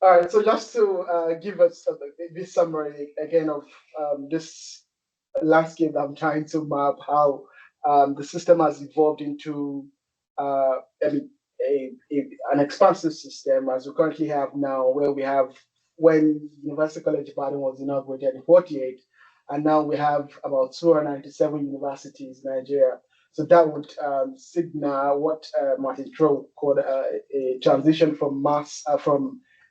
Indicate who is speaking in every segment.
Speaker 1: All right, so just to give us this summary again of this landscape that I'm trying to map, how the system has evolved into I mean, an expansive system as we currently have now, where we have when University College Ibadan was inaugurated in 48, and now we have about 297 universities in Nigeria. So that would signal what Martin Troll called a transition from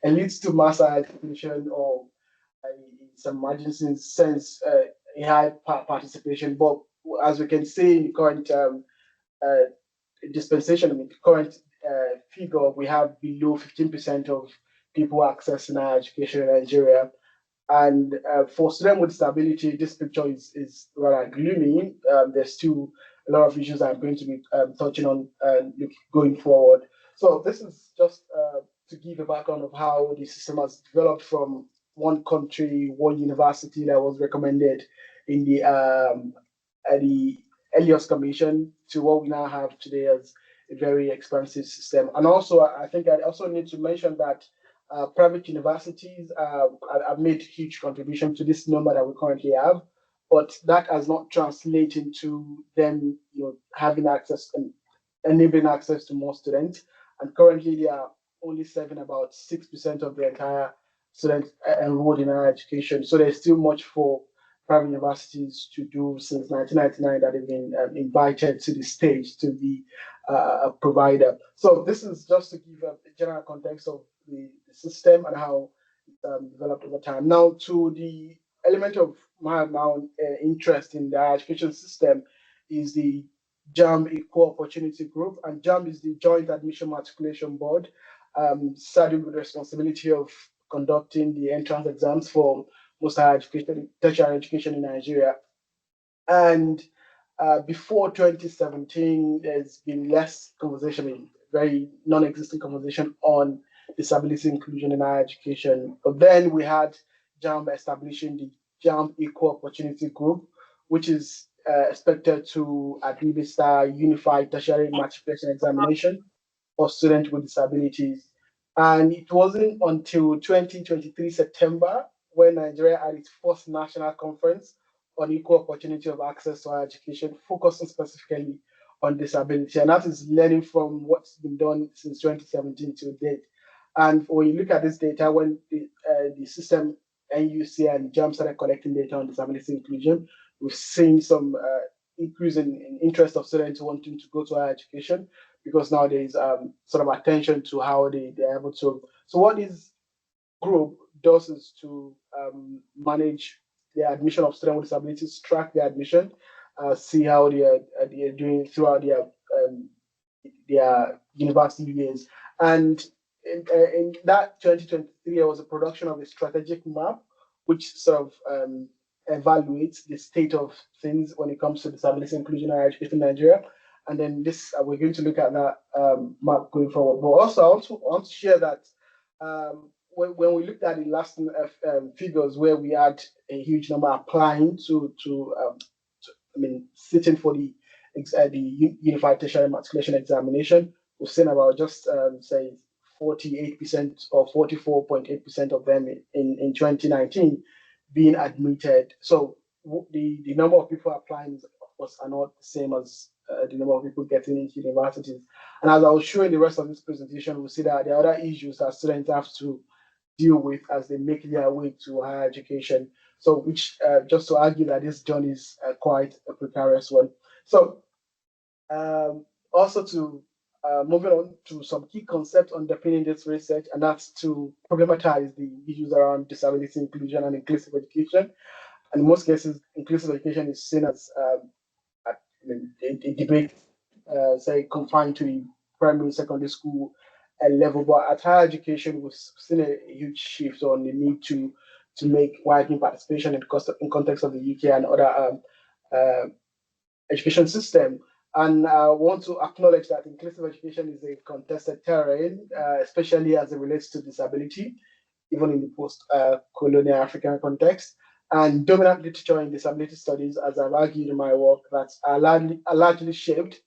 Speaker 1: elites to mass education, or in some margins sense a high participation. But as we can see in the current uh, dispensation, I mean, the current figure, we have below 15% of people accessing higher education in Nigeria. And for students with disability, this picture is rather gloomy. There's still a lot of issues I'm going to be touching on going forward. So this is just to give a background of how the system has developed from one country, one university that was recommended in the Elios Commission to what we now have today as a very expensive system. And also, I think I also need to mention that private universities have made huge contribution to this number that we currently have, but that has not translated into them, having access and enabling access to more students. And currently, they are only serving about 6% of the entire students enrolled in higher education. So there's still much for private universities to do since 1999 that have been invited to the stage to be a provider. So this is just to give a general context of the system and how it's developed over time. Now, to the element of my interest in the higher education system is the JAM Equal Opportunity Group, and JAM is the Joint Admission Matriculation Board, saddled with the responsibility of conducting the entrance exams for most higher education, tertiary education in Nigeria. And before 2017, there's been less conversation, very non-existent conversation on disability inclusion in higher education. But then we had JAM establishing the JAM Equal Opportunity Group, which is expected to administer unified tertiary matriculation examination for students with disabilities. And it wasn't until 2023 September when Nigeria had its first national conference on equal opportunity of access to higher education, focusing specifically on disability. And that is learning from what's been done since 2017 to date. And when you look at this data, when the system NUC and JAM started collecting data on disability inclusion, we've seen some increase in interest of students wanting to go to higher education, because now there is sort of attention to how they're able to. So what this group does is to manage the admission of students with disabilities, track their admission, see how they're doing throughout their university years. And in that 2023, there was a production of a strategic map, which sort of evaluates the state of things when it comes to disability inclusion and education in Nigeria. And then this, we're going to look at that map going forward. But also, I also want to share that when we looked at the last figures, where we had a huge number applying sitting for the Unified Tertiary Matriculation Examination, we've seen about just say 48% or 44.8% of them in 2019 being admitted. So the number of people applying, of course, are not the same as the number of people getting into universities. And as I will show in the rest of this presentation, we'll see that there are other issues that students have to deal with as they make their way to higher education. So, which just to argue that this journey is quite a precarious one. So, also to moving on to some key concepts underpinning this research, and that's to problematize the issues around disability inclusion and inclusive education. And in most cases, inclusive education is seen as a debate, say, confined to the primary, secondary school level. But at higher education, we've seen a huge shift on the need to make widening participation in context of the UK and other education system. And I want to acknowledge that inclusive education is a contested terrain, especially as it relates to disability, even in the post-colonial African context. And dominant literature in disability studies, as I've argued in my work, that are largely shaped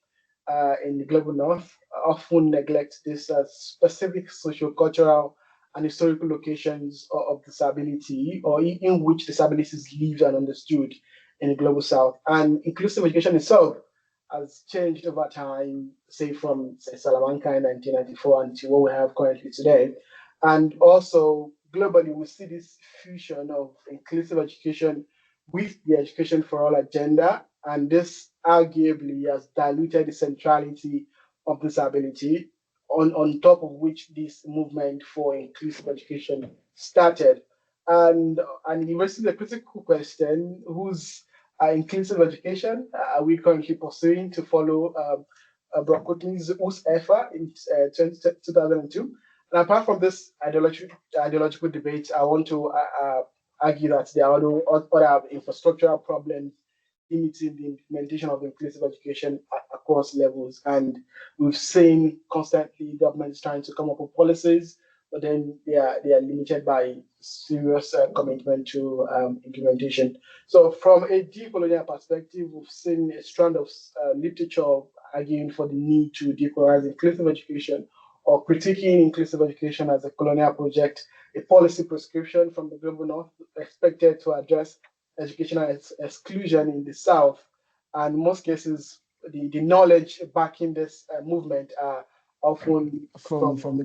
Speaker 1: in the global north, often neglect this specific sociocultural and historical locations of disability, or in which disabilities lived and understood in the global south. And inclusive education itself has changed over time, say from say, Salamanca in 1994 until what we have currently today. And also globally, we see this fusion of inclusive education with the education for all agenda, and this arguably has diluted the centrality of disability, on top of which this movement for inclusive education started. And you raised a critical question: whose inclusive education are we currently pursuing to follow Brokutni's whose effort in 2002? And apart from this ideological debate, I want to argue that there are other infrastructural problems limiting the implementation of inclusive education across levels. And we've seen constantly governments trying to come up with policies, but then they are limited by serious commitment to implementation. So from a decolonial perspective, we've seen a strand of literature arguing for the need to decolonize inclusive education, or critiquing inclusive education as a colonial project, a policy prescription from the global north expected to address educational exclusion in the south. And in most cases, the knowledge backing this movement are often from the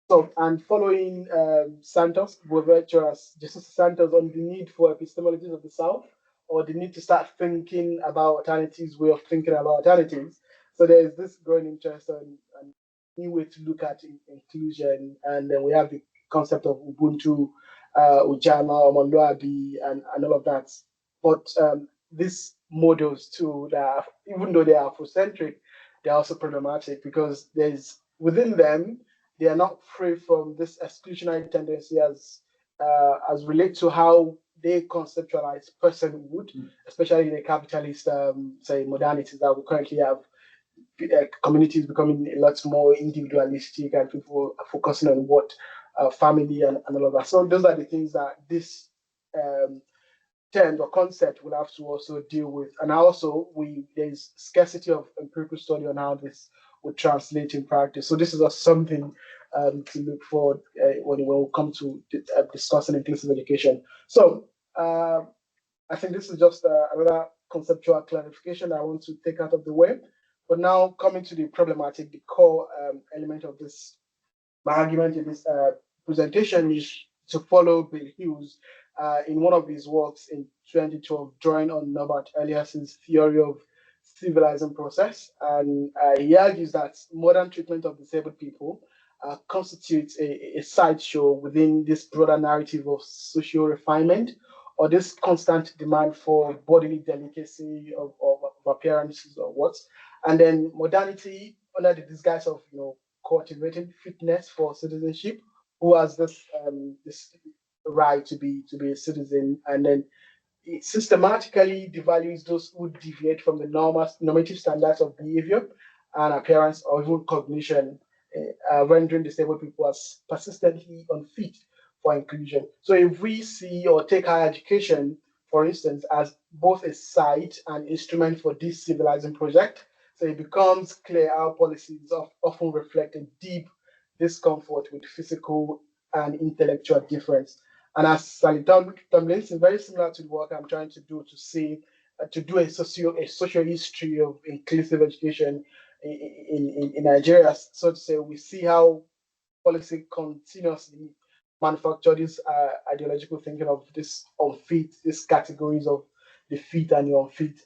Speaker 1: so, and following Santos, Boaventuras, Jesus Santos, on the need for epistemologies of the South, or the need to start thinking about alternatives, way of thinking about alternatives. So there is this growing interest on new way to look at inclusion, and then we have the concept of Ubuntu, Ujama, Omoluabi, and all of that. But these models too, that are, even though they are Afrocentric, they're also problematic because there's within them they are not free from this exclusionary tendency as relate to how they conceptualize personhood, especially in the capitalist say modernities that we currently have. Communities becoming a lot more individualistic, and people are focusing on what family and all of that. So those are the things that this um, term or concept will have to also deal with. And also there's scarcity of empirical study on how this would translate in practice. So this is just something to look forward when we come to discussing inclusive education. So I think this is just another conceptual clarification I want to take out of the way. But now coming to the problematic, the core element of this, my argument in this presentation is to follow Bill Hughes in one of his works in 2012, drawing on Norbert Elias's theory of civilizing process. And he argues that modern treatment of disabled people constitutes a sideshow within this broader narrative of social refinement, or this constant demand for bodily delicacy of appearances or what. And then modernity, under the disguise of cultivating fitness for citizenship, who has this right to be a citizen, and then it systematically devalues those who deviate from the normative standards of behavior and appearance, or even cognition, rendering disabled people as persistently unfit for inclusion. So if we see or take higher education, for instance, as both a site and instrument for this civilizing project, so it becomes clear how policies often reflect a deep discomfort with physical and intellectual difference. And as Sally Tomlinson, very similar to the work I'm trying to do to see, to do a social history of inclusive education in Nigeria, so to say, we see how policy continuously manufacture this ideological thinking of this unfit, these categories of the fit and the unfit.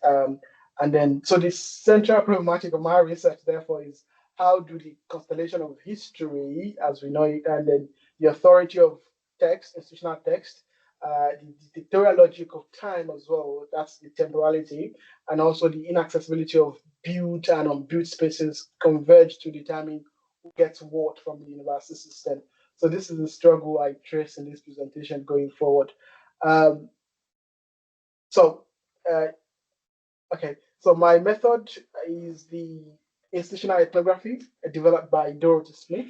Speaker 1: And then, so the central problematic of my research, therefore, is how do the constellation of history, as we know it, and then the authority of text, institutional text, the dictatorial logic of time as well, that's the temporality, and also the inaccessibility of built and unbuilt spaces converge to determine who gets what from the university system. So this is the struggle I trace in this presentation going forward. Um, so, uh, okay, so my method is the institutional ethnography developed by Dorothy Smith,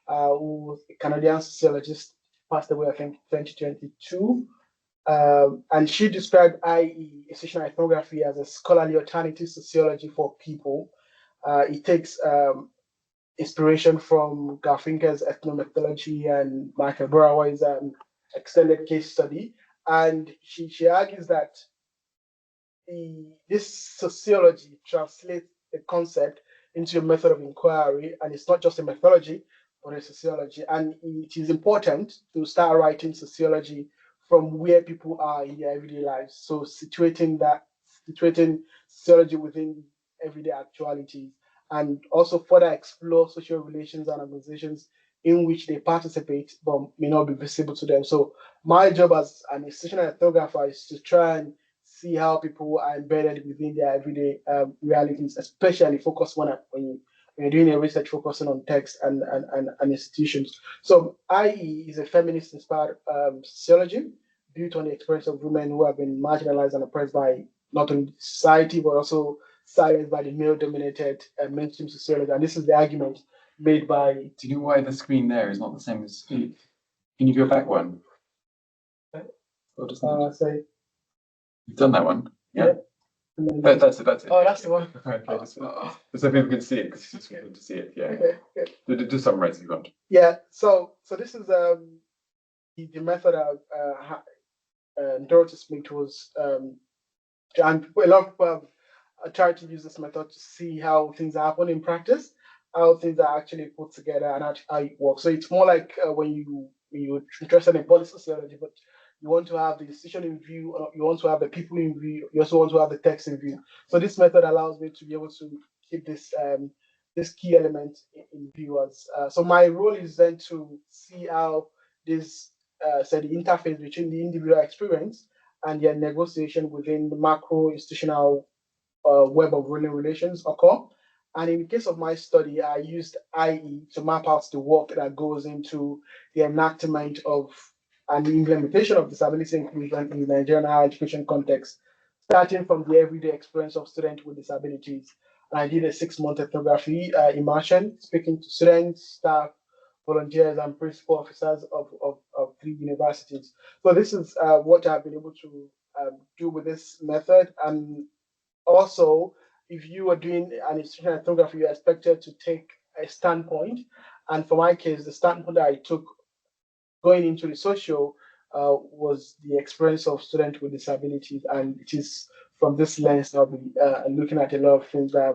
Speaker 1: who was a Canadian sociologist, passed away, I think, 2022. And she described IE, institutional ethnography, as a scholarly alternative sociology for people. It takes inspiration from Garfinkel's ethnomethodology and Michael Brower's extended case study. And she argues that this sociology translates the concept into a method of inquiry, and it's not just a methodology, but a sociology. And it is important to start writing sociology from where people are in their everyday lives. So situating sociology within everyday actualities, and also further explore social relations and organizations in which they participate but may not be visible to them. So my job as an institutional ethnographer is to try and see how people are embedded within their everyday realities, especially focus when you're doing a research focusing on text and institutions. So IE is a feminist-inspired sociology built on the experience of women who have been marginalized and oppressed by not only society, but also silenced by the male-dominated mainstream sociology. And this is the argument made by...
Speaker 2: Do you know why the screen there is not the same as speed? Can you go back one?
Speaker 1: Say,
Speaker 2: You've done that one? Yeah. That's it.
Speaker 1: Oh, that's the one.
Speaker 2: Okay, just so people can see it, because it's just good to see it. Yeah.
Speaker 1: Okay, good.
Speaker 2: Do summarize if you want.
Speaker 1: Yeah. So this is the method of Dorothy Smith was and a lot of people have tried to use this method to see how things happen in practice, how things are actually put together, and how it works. So it's more like when you're interested in policy sociology, but you want to have the decision in view, or you want to have the people in view, you also want to have the text in view. So this method allows me to be able to keep this key element in view. So my role is then to see how this the interface between the individual experience and their negotiation within the macro institutional web of ruling relations occur. And in the case of my study, I used IE to map out the work that goes into the enactment of and the implementation of disability inclusion in the Nigerian higher education context, starting from the everyday experience of students with disabilities. And I did a 6-month ethnography immersion, speaking to students, staff, volunteers, and principal officers of 3 universities. So this is what I've been able to do with this method. And also, if you are doing an institutional ethnography, you're expected to take a standpoint. And for my case, the standpoint that I took going into the social was the experience of students with disabilities. And it is from this lens I'll be looking at a lot of things that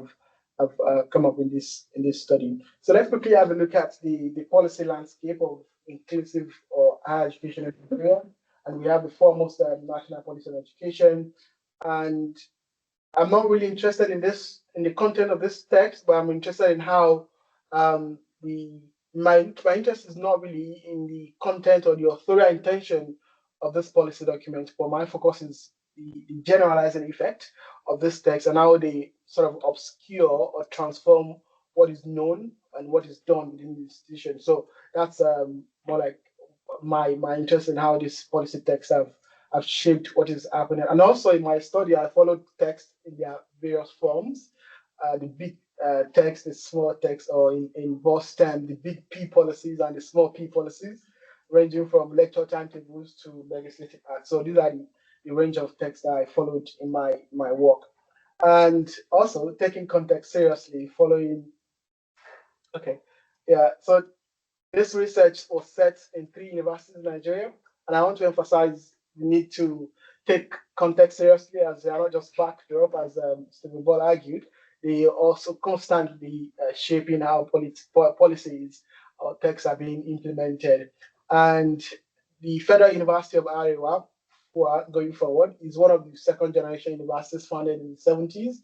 Speaker 1: have come up in this study. So let's quickly have a look at the policy landscape of inclusive or higher education in Nigeria. And we have the foremost national policy on education. And I'm not really interested in the content of this text, but I'm interested in how my interest is not really in the content or the authorial intention of this policy document, but my focus is the generalizing effect of this text and how they sort of obscure or transform what is known and what is done within the institution. So that's more like my interest in how this policy text have shaped what is happening. And also in my study, I followed text in their various forms. The big text, the small text, or in boss term, the big P policies and the small P policies, ranging from lecture timetables to legislative acts. So these are the range of text that I followed in my work. And also taking context seriously, following. Okay, yeah. So this research was set in 3 universities in Nigeria, and I want to emphasize the need to take context seriously, as they are not just backed up, as Stephen Ball argued. They are also constantly shaping how policies or texts are being implemented. And the Federal University of Iowa, who are going forward, is one of the second-generation universities founded in the 70s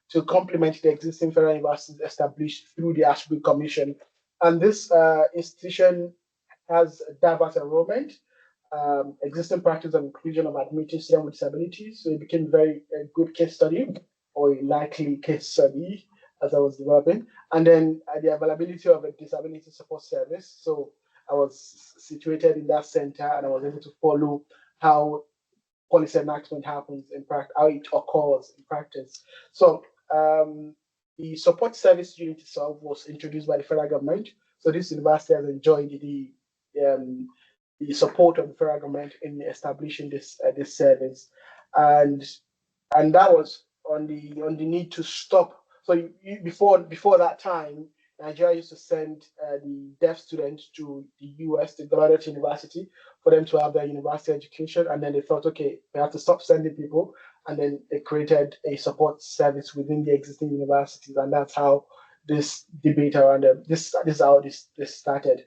Speaker 1: to complement the existing federal universities established through the Ashby Commission. And this institution has diverse enrollment, existing practice of inclusion of admitting students with disabilities. So it became a good case study, or a likely case study as I was developing. And then the availability of a disability support service. So I was situated in that center and I was able to follow how policy enactment happens in practice, how it occurs in practice. So the support service unit itself was introduced by the federal government. So this university has enjoyed the support of the federal government in establishing this service, and that was on the need to stop. So before that time, Nigeria used to send the deaf students to the US, the graduate university, for them to have their university education. And then they thought, okay, we have to stop sending people. And then they created a support service within the existing universities. And that's how this debate around them, this is how this started.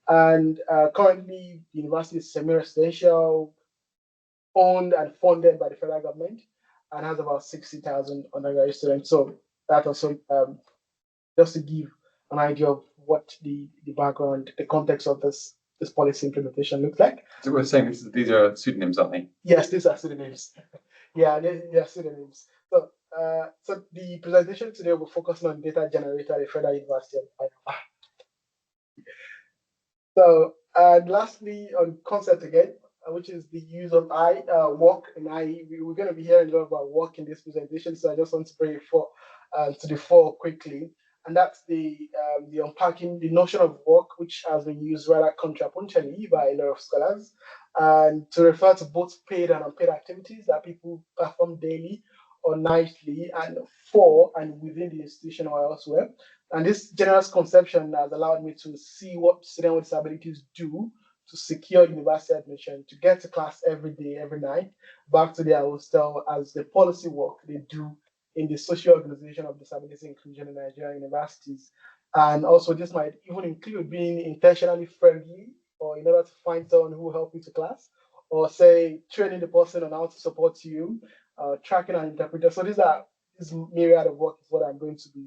Speaker 1: And currently, the university is semi-residential, owned and funded by the federal government, and has about 60,000 undergraduate students. So that also just to give an idea of what the background, the context of this policy implementation looks like.
Speaker 2: So we're saying these are pseudonyms, aren't they?
Speaker 1: Yes, these are pseudonyms. Yeah, they are pseudonyms. So the presentation today will focus on data generated at the Federal University of Iowa. So, and lastly, on concept again, which is the use of work, and we're going to be hearing a lot about work in this presentation, so I just want to bring it to the fore quickly, and that's the unpacking the notion of work, which has been used rather contrapuntially by a lot of scholars, and to refer to both paid and unpaid activities that people perform daily or nightly and for and within the institution or elsewhere. And this generous conception has allowed me to see what students with disabilities do to secure university admission, to get to class every day, every night, back to their hostel as the policy work they do in the social organization of disability inclusion in Nigerian universities. And also this might even include being intentionally friendly or in order to find someone who will help you to class, or say training the person on how to support you, tracking an interpreter. So this myriad of work is what I'm going to be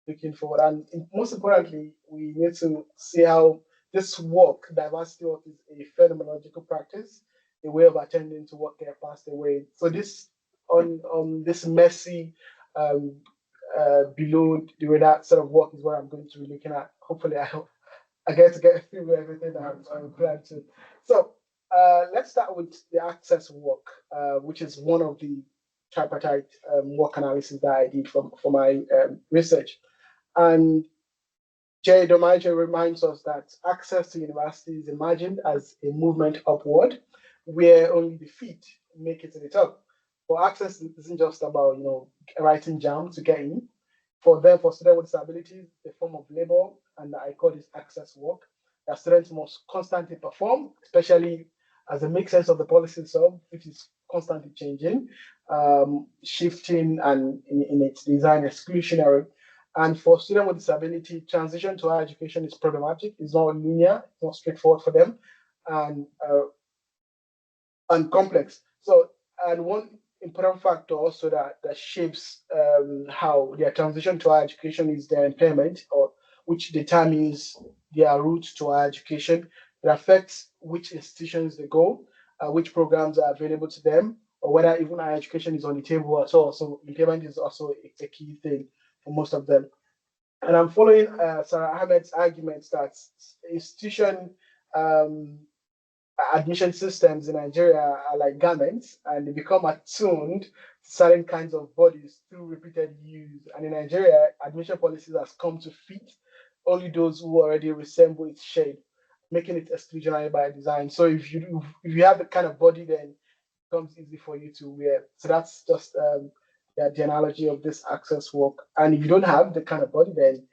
Speaker 1: looking forward. And most importantly, we need to see how this work, diversity work, is a phenomenological practice, a way of attending to what get passed away. So this on this messy below the radar sort of work is what I'm going to be looking at. Hopefully, I get to get through everything I'm planned to. So let's start with the access work, which is one of the tripartite work analysis that I did for my research. And J. Domaggio reminds us that access to university is imagined as a movement upward, where only the feet make it to the top. But access isn't just about writing jam to get in. For them, for students with disabilities, a form of labor, and I call this access work, that students must constantly perform, especially as it makes sense of the policy itself, which is constantly changing, shifting, and in its design exclusionary. And for students with disability, transition to higher education is problematic. It's not linear, it's not straightforward for them, and complex. So, and one important factor also that shapes how their transition to higher education is their impairment, or which determines their route to higher education. It affects which institutions they go, which programs are available to them, or whether even higher education is on the table at all. So impairment is also a key thing for most of them. And I'm following Sarah Ahmed's arguments that institution admission systems in Nigeria are like garments, and they become attuned to certain kinds of bodies through repeated use. And in Nigeria, admission policies has come to fit only those who already resemble its shape, making it exclusionary by design. So if you have the kind of body, then it becomes easy for you to wear. So that's just the analogy of this access work. And if you don't have the kind of body, then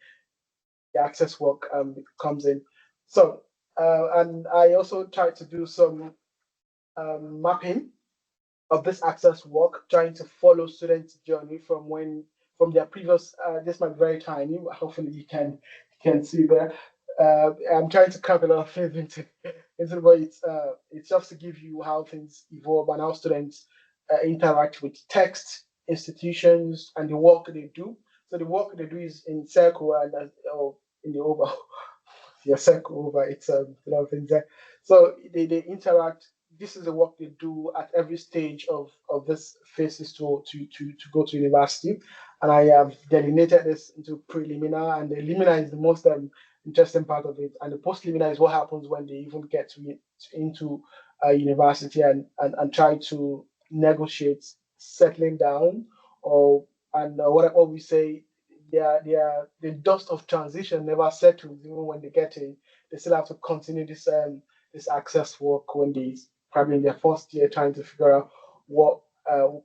Speaker 1: the access work comes in. So, and I also tried to do some mapping of this access work, trying to follow students' journey from their previous. This might be very tiny. Hopefully, you can see there. I'm trying to cover a lot of things into but it's just to give you how things evolve and how students interact with text, institutions, and the work they do. So the work they do is in circle and or in the oval. Yeah, circle over. It's a lot of things there. So they interact. This is the work they do at every stage of this phases to go to university. And I have delineated this into preliminar, and the liminar is the most interesting part of it. And the post-liminar is what happens when they even get into university and try to negotiate settling down, or and what we say the dust of transition never settles. Even when they get in, they still have to continue this access work when they probably in their first year trying to figure out what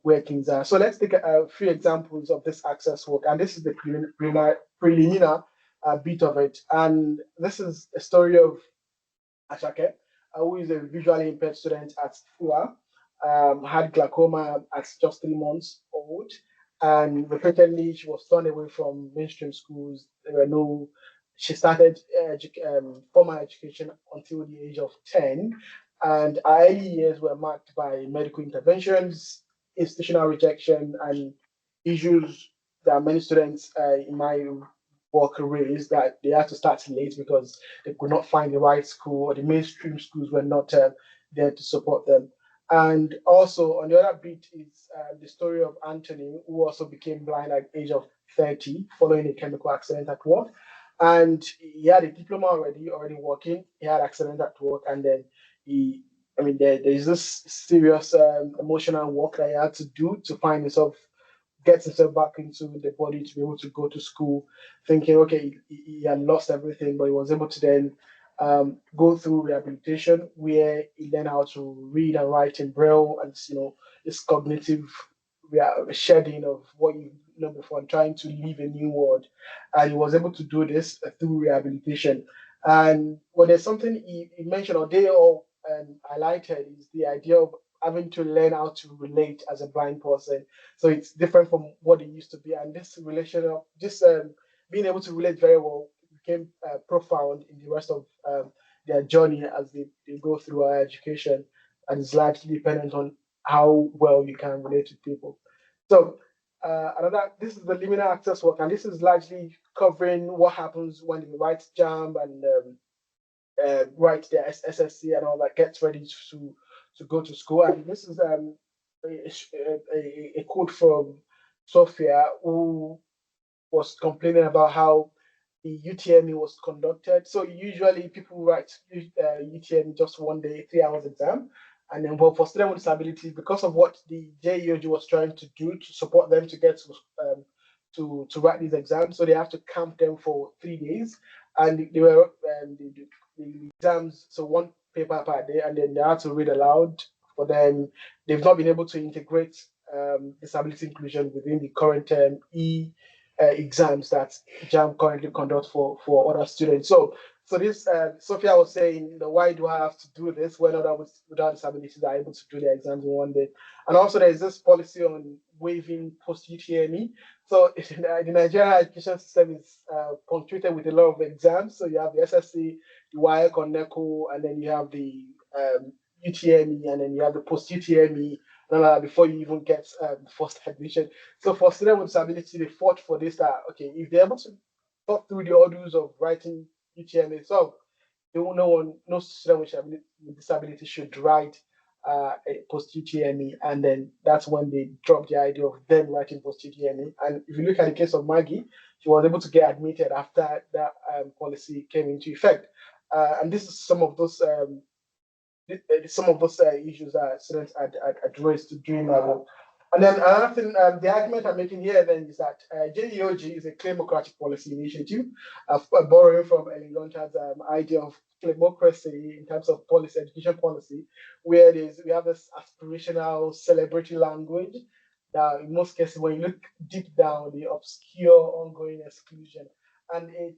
Speaker 1: where things are. So let's take a few examples of this access work, and this is the preliminar a bit of it. And this is a story of Ashake, who is a visually impaired student at FUA, had glaucoma at just 3 months old, and repeatedly she was turned away from mainstream schools. There were no. She started formal education until the age of 10, and her early years were marked by medical interventions, institutional rejection, and issues that many students in my work raised, that they had to start late because they could not find the right school, or the mainstream schools were not there to support them. And also, on the other bit is the story of Anthony, who also became blind at the age of 30 following a chemical accident at work. And he had a diploma already working. He had accident at work, and then he, I mean, there's this serious emotional work that he had to do to find himself, gets himself back into the body to be able to go to school, thinking, okay, he had lost everything, but he was able to then go through rehabilitation where he learned how to read and write in Braille, and this cognitive shedding of what you know before and trying to live a new world. And he was able to do this through rehabilitation. And well, there's something he mentioned, or they all highlighted, is the idea of having to learn how to relate as a blind person. So it's different from what it used to be. And this relation of just being able to relate very well became profound in the rest of their journey as they go through our education, and it's largely dependent on how well you can relate to people. So this is the liminal access work, and this is largely covering what happens when you write JAMB and write their SSC and all that, gets ready to go to school. And this is a quote from Sophia, who was complaining about how the UTME was conducted. So usually people write UTME just one day, 3 hours exam. And then, but for students with disabilities, because of what the JEOG was trying to do to support them to get to write these exams, so they have to camp them for 3 days, and they were the exams, so one paper per day, and then they had to read aloud. For them, they've not been able to integrate disability inclusion within the current exams that JAM currently conducts for other students. So this Sophia was saying, why do I have to do this when others without disabilities are able to do their exams in one day? And also there's this policy on waiving post UTME. So the Nigerian education system is punctuated with a lot of exams. So you have the SSC, the WAEC or NECO, and then you have the UTME, and then you have the post UTME, before you even get first admission. So for students with disability, they fought for this, that okay, if they're able to talk through the orders of writing UTMA, so no student with disability should write a post UTME, and then that's when they dropped the idea of them writing post UTME. And if you look at the case of Maggie, she was able to get admitted after that policy came into effect. And this is some of those issues that students had addressed during my work. And then another thing, the argument I'm making here then is that JEOG is a claimocratic policy initiative, borrowing from Ellen Gunter's idea of claimocracy in terms of policy, education policy, where we have this aspirational, celebratory language that in most cases, when you look deep down, the obscure, ongoing exclusion. And a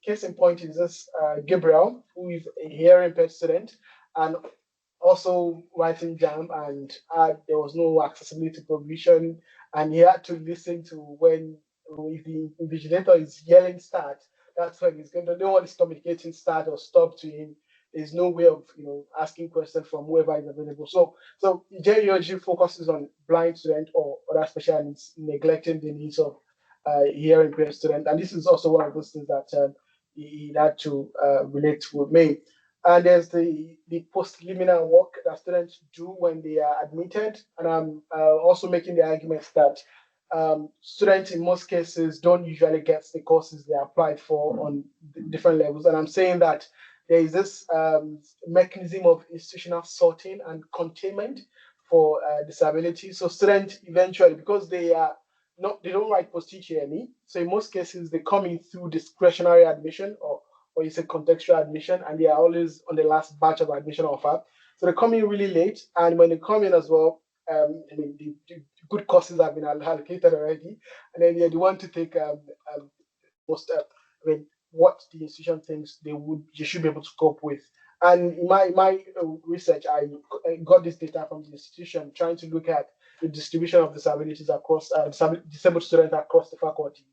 Speaker 1: case in point is this Gabriel, who is a hearing impaired student, and also writing jam, and there was no accessibility provision, and he had to listen to when, if the invigilator is yelling start, that's when he's going to know what is communicating start or stop to him. There's no way of asking questions from whoever is available. So JEOG focuses on blind student or other special needs, neglecting the needs of hearing impaired student, and this is also one of those things that he had to relate with me. And there's the post-liminal work that students do when they are admitted. And I'm also making the argument that students in most cases don't usually get the courses they applied for on different levels. And I'm saying that there is this mechanism of institutional sorting and containment for disability. So students eventually, because they don't write post-UTME, so in most cases they come in through discretionary admission, or you say contextual admission, and they are always on the last batch of admission offer. So they come in really late, and when they come in as well, the good courses have been allocated already, and then they want to take most. what the institution thinks they should be able to cope with. And in my research, I got this data from the institution, trying to look at the distribution of disabilities across disabled students across the faculties.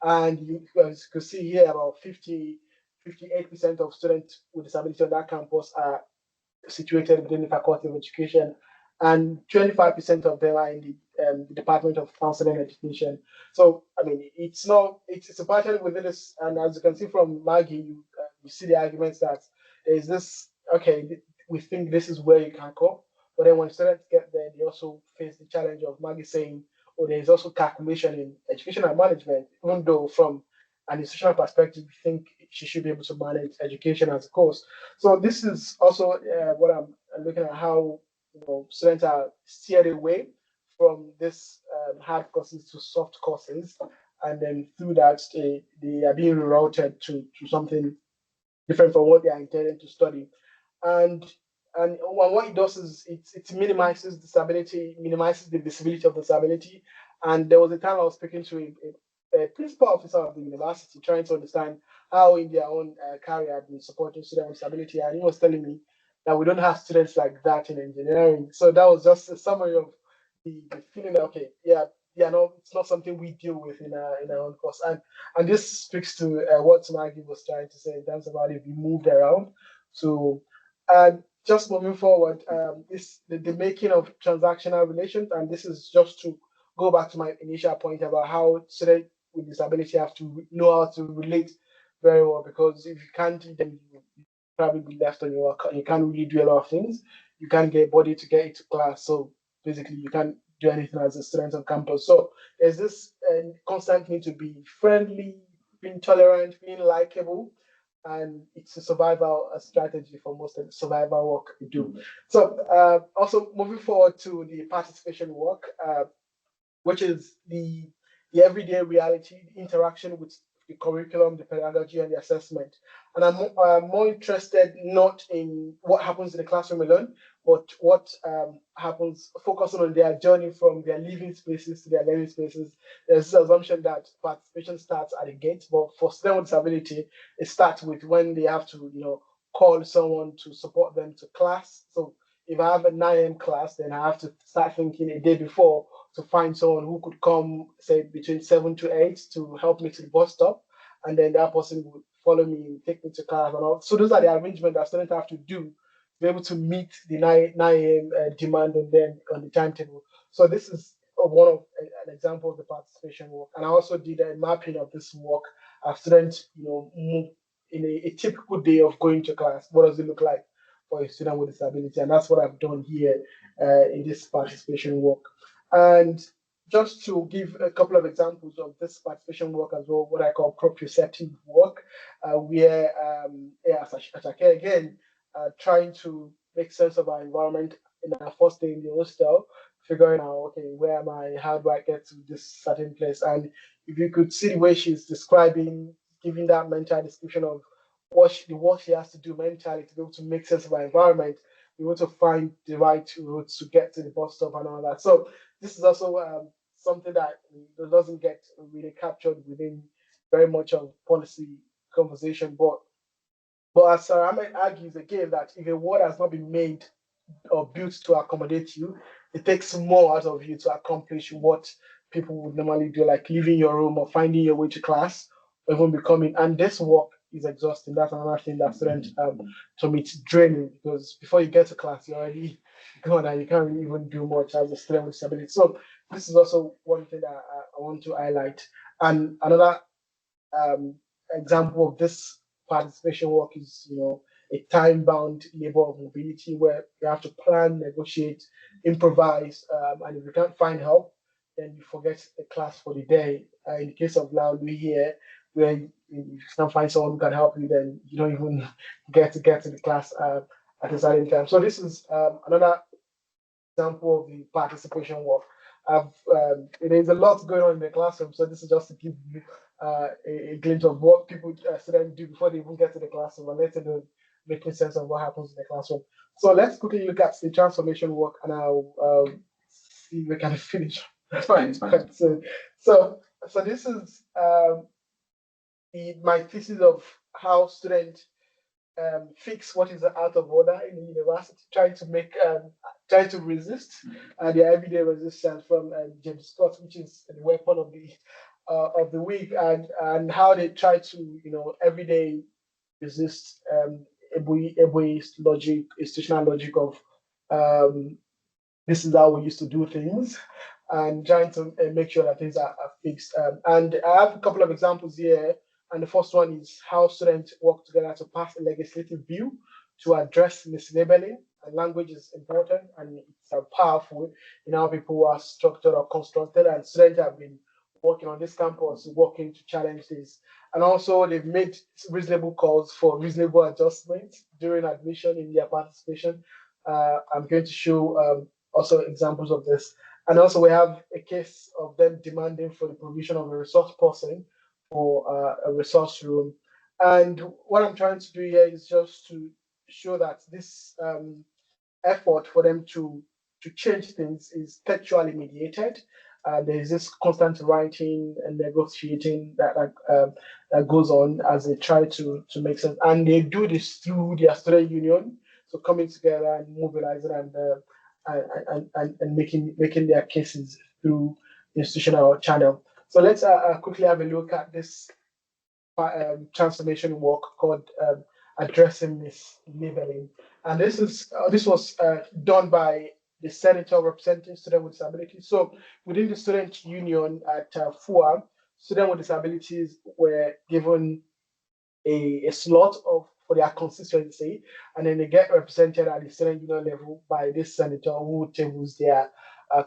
Speaker 1: And as you can see here, about 58% of students with disabilities on that campus are situated within the Faculty of Education, and 25% of them are in the Department of Counseling and Education. So, I mean, it's a pattern within this, and as you can see from Maggie, you see the arguments that there's this, okay, we think this is where you can cope, but then when students get there, they also face the challenge of Maggie saying, oh, there's also calculation in education and management, even though from an institutional perspective, we think she should be able to manage education as a course. So this is also what I'm looking at, how students are steered away from this hard courses to soft courses, and then through that they are being rerouted to something different from what they are intended to study. And what it does is it minimizes disability, minimizes the visibility of disability. And there was a time I was speaking to a principal officer of the university, trying to understand how in their own career had been supporting students with disability, and he was telling me that we don't have students like that in engineering. So that was just a summary of the feeling that, okay, yeah, no, it's not something we deal with in our own course. And this speaks to what Maggie was trying to say in terms of how they be moved around. So, and just moving forward, this the making of transactional relations, and this is just to go back to my initial point about how students with disability have to know how to relate very well, because if you can't, then you probably be left on your own. You can't really do a lot of things. You can't get body to get into class, so basically you can't do anything as a student on campus. So there's this constant need to be friendly, being tolerant, being likable, and it's a survival strategy for most of the survival work we do. So also moving forward to the participation work, which is the everyday reality, the interaction with the curriculum, the pedagogy, and the assessment. And I'm more interested not in what happens in the classroom alone, but what happens, focusing on their journey from their living spaces to their learning spaces. There's this assumption that participation starts at the gate, but for students with disability, it starts with when they have to, call someone to support them to class. So if I have a 9 a.m. class, then I have to start thinking a day before to find someone who could come, say, between 7 to 8 to help me to the bus stop. And then that person would follow me and take me to class and all. So those are the arrangements that students have to do to be able to meet the 9 a.m. Demand on them on the timetable. So this is one of an example of the participation work. And I also did a mapping of this work as students, move in a typical day of going to class. What does it look like for a student with disability? And that's what I've done here in this participation work. And just to give a couple of examples of this participation work as well, what I call proprioceptive work, where as Ashake again, trying to make sense of our environment in our first day in the hostel, figuring out, okay, where am I? How do I get to this certain place? And if you could see the way she's describing, giving that mental description of what she has to do mentally to be able to make sense of our environment, we want to find the right routes to get to the bus stop and all that. So this is also something that doesn't get really captured within very much of policy conversation. But as Sarah Ahmed argues again that if a word has not been made or built to accommodate you, it takes more out of you to accomplish what people would normally do, like leaving your room or finding your way to class, or even becoming. And this work is exhausting. That's another thing that students to me it's draining, because before you get to class, you're already gone and you can't really even do much as a student with disability. So this is also one thing that I want to highlight. And another um, example of this participation work is, a time-bound labor of mobility where you have to plan, negotiate, improvise, and if you can't find help, then you forget the class for the day. In the case of Laulu here, where if you can't find someone who can help you, then you don't even get to the class at a certain time. So this is another example of the participation work. There's a lot going on in the classroom, so this is just to give you a glimpse of what people students do before they even get to the classroom, and let them making sense of what happens in the classroom. So let's quickly look at the transformation work, and I'll see if we can finish.
Speaker 2: It's fine. It's fine.
Speaker 1: So this is my thesis of how students fix what is out of order in the university, trying to resist the everyday resistance from James Scott, which is the weapon of the week, and how they try to everyday resist Eboist logic, institutional logic of um, this is how we used to do things, and trying to make sure that things are fixed. And I have a couple of examples here. And the first one is how students work together to pass a legislative bill to address mislabeling. And language is important and it's powerful in how people are structured or constructed. And students have been working on this campus, working to challenge this. And also, they've made reasonable calls for reasonable adjustments during admission in their participation. I'm going to show also examples of this. And also we have a case of them demanding for the provision of a resource person for a resource room. And what I'm trying to do here is just to show that this effort for them to change things is textually mediated. There is this constant writing and negotiating that goes on as they try to make sense, and they do this through their student union, so coming together and mobilizing and making their cases through institutional channel. So let's quickly have a look at this transformation work called addressing mislabeling. And this was done by the senator representing students with disabilities. So within the student union at FUA, students with disabilities were given a slot of for their constituency, and then they get represented at the student union level by this senator who tables their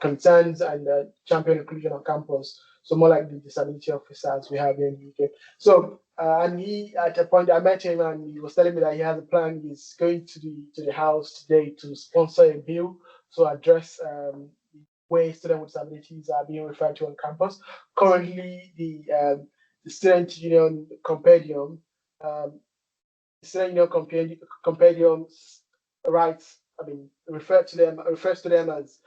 Speaker 1: concerns and champion inclusion on campus. So more like the disability officers we have here in the UK. So and he at a point I met him and he was telling me that he has a plan. He's going to the house today to sponsor a bill to address where students with disabilities are being referred to on campus. Currently, the student union compendium um, compendiums rights, I mean, refers to them as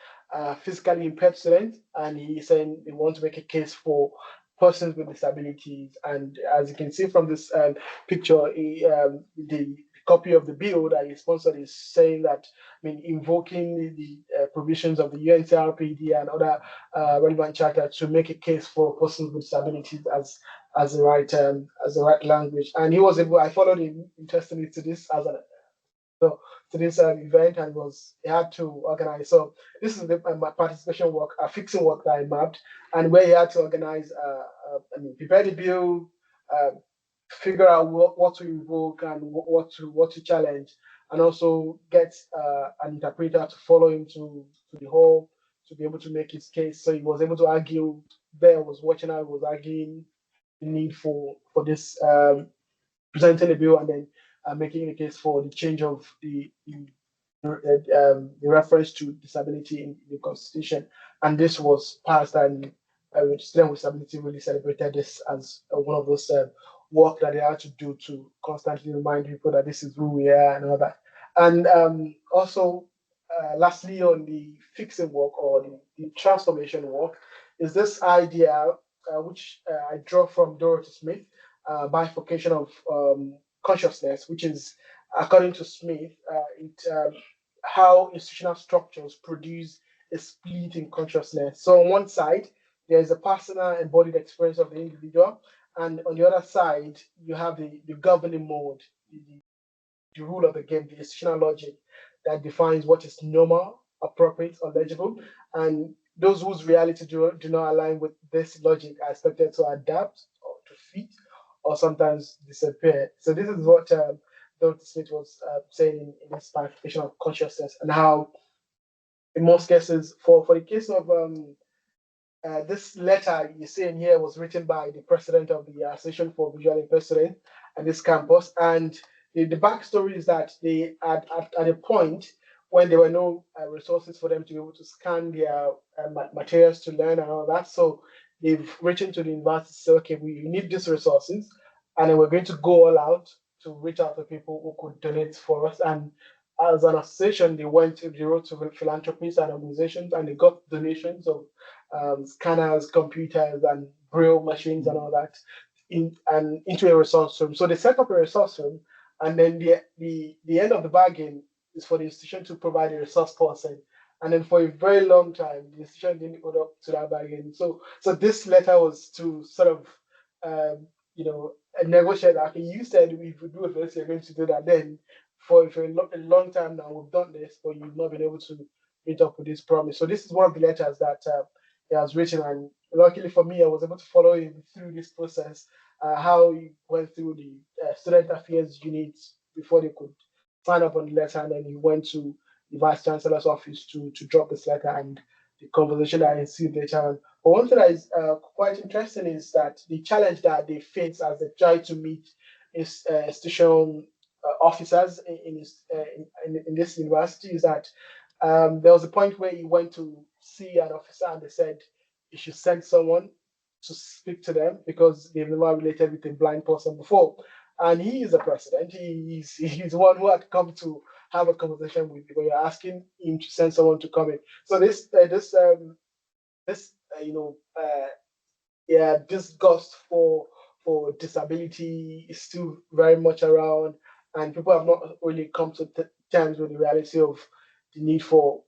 Speaker 1: physically impaired students, and he's saying they want to make a case for persons with disabilities. And as you can see from this picture, the copy of the bill that he sponsored is saying that, I mean, invoking the provisions of the UNCRPD and other relevant charter to make a case for persons with disabilities as the right language. And he was able. I followed him interestingly to this as an so to this event and was he had to organize. So this is my participation work, fixing work that I mapped, and where he had to organize. I mean, prepare the bill, uh, figure out what to invoke and what to challenge, and also get an interpreter to follow him to the hall to be able to make his case. So he was able to argue. There was watching how he was arguing the need for this presenting a bill and then making the case for the change of the reference to disability in the constitution. And this was passed, and students with disability really celebrated this as one of those work that they had to do to constantly remind people that this is who we are and all that. And also, lastly, on the fixing work or the transformation work, is this idea which I draw from Dorothy Smith, bifurcation of consciousness, which is, according to Smith, how institutional structures produce a split in consciousness. So on one side, there's a personal embodied experience of the individual, and on the other side, you have the governing mode, the rule of the game, the institutional logic that defines what is normal, appropriate, or legible. And those whose reality do not align with this logic are expected to adapt or to fit or sometimes disappear. So this is what Dr. Smith was saying in this clarification of consciousness, and how in most cases, for the case of this letter you see in here was written by the president of the Association for Visually Impaired Students at this campus. And the backstory is that they at a point when there were no resources for them to be able to scan their materials to learn and all that. So they've written to the university to say, okay, we need these resources, and then we're going to go all out to reach out to people who could donate for us. And as an association, they wrote to philanthropists and organizations, and they got donations of scanners, computers, and braille machines and all that. into a resource room. So they set up a resource room, and then the end of the bargain is for the institution to provide a resource person. And then for a very long time, the institution didn't hold up to that bargain. So this letter was to sort of, negotiate. Okay, you said we would do this, you're going to do that. Then for a long time now, we've done this, but you've not been able to meet up with this promise. So this is one of the letters that he has written, and luckily for me, I was able to follow him through this process, how he went through the student affairs unit before they could sign up on the letter, and then he went to the vice chancellor's office to drop this letter, and the conversation that ensued later. But one thing that is quite interesting is that the challenge that they face as they try to meet institutional officers in this university is that there was a point where he went to see an officer and they said he should send someone to speak to them because they've never related with a blind person before. And he is the president. He's one who had come to have a conversation with you, but you're asking him to send someone to come in. So disgust for disability is still very much around, and people have not really come to terms with the reality of the need for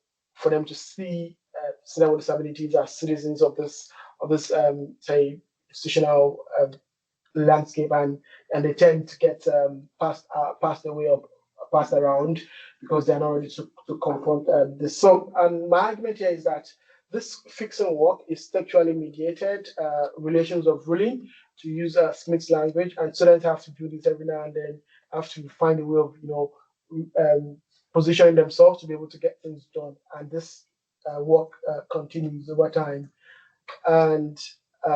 Speaker 1: them to see citizens with disabilities as citizens of this say institutional landscape, and they tend to get passed away or passed around because they're not ready to confront this. So, and my argument here is that this fixing work is textually mediated relations of ruling, to use Smith's language, and students have to do this every now and then, have to find a way of positioning themselves to be able to get things done, and this work continues over time. And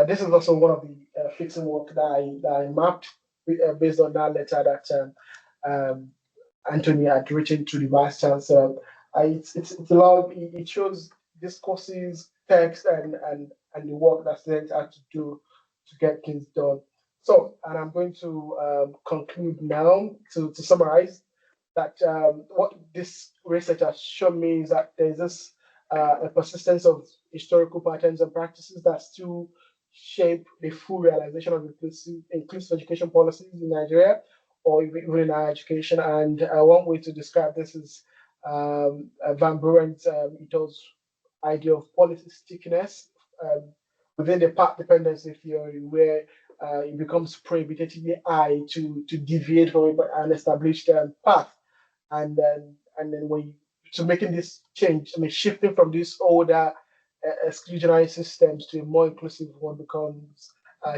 Speaker 1: this is also one of the fixing work that I mapped based on that letter that Anthony had written to the vice chancellor. It's a lot. It shows discourses, text, and the work that students have to do to get things done. So, and I'm going to conclude now to summarize that what this research has shown me is that there's this a persistence of historical patterns and practices that still shape the full realization of inclusive education policies in Nigeria or even in higher education. And one way to describe this is Van Buren's idea of policy stickiness within the path dependency theory, where it becomes prohibitively high to deviate from an established path, and then when to making this change, I mean, shifting from this older exclusionary systems to a more inclusive one becomes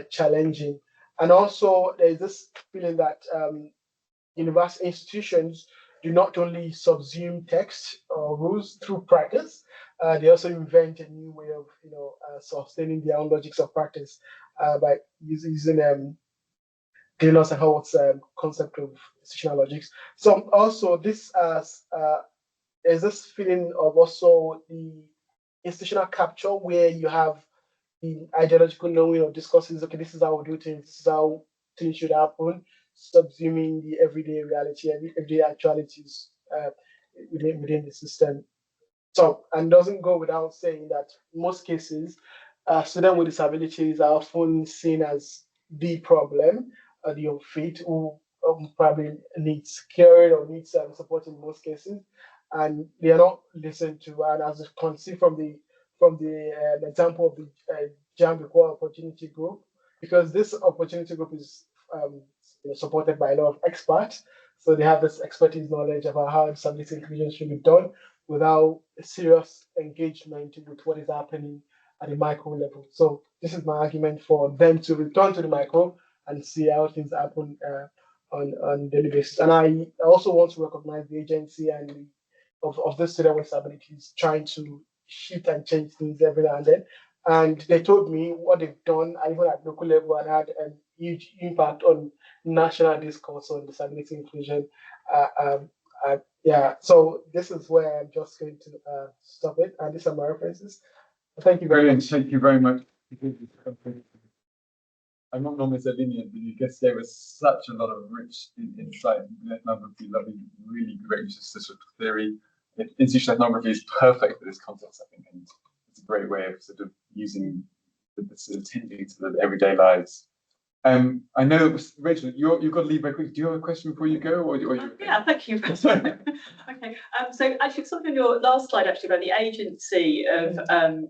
Speaker 1: challenging. And also, there's this feeling that university institutions do not only subsume text or rules through practice, they also invent a new way of sustaining their own logics of practice by using Taylor's and Howard's concept of institutional logics. So also this there's this feeling of also the institutional capture where you have the ideological knowing of discourses. Okay, this is how we do things. This is how things should happen, subsuming the everyday reality and everyday actualities within the system. So, and doesn't go without saying that in most cases, students with disabilities are often seen as the problem, the unfit, who probably needs caring or needs support in most cases, and they are not listened to. And as you can see from the example of the JAMB Equal Opportunity Group, because this opportunity group is supported by a lot of experts, so they have this expertise knowledge about how disability inclusion should be done without serious engagement with what is happening at the micro level. So this is my argument for them to return to the micro and see how things happen on daily basis. And I also want to recognize the agency and of the student with disabilities trying to shift and change things every now and then. And they told me what they've done, even at local level, and had a huge impact on national discourse on disability inclusion. Yeah, so this is where I'm just going to stop it, and these are my references. Thank you very much.
Speaker 2: Thank you very much. I'm not normally so lenient, but you just gave us such a lot of rich insight into ethnography, really great use of statistical theory. Institutional ethnography is perfect for this context, I think, and it's a great way of sort of using the sort of tending to the everyday lives. I know, Rachel, you've got to leave very quickly. Do you have a question before you go, or you?
Speaker 3: Yeah, thank you. Okay, so actually, something on your last slide actually about the agency of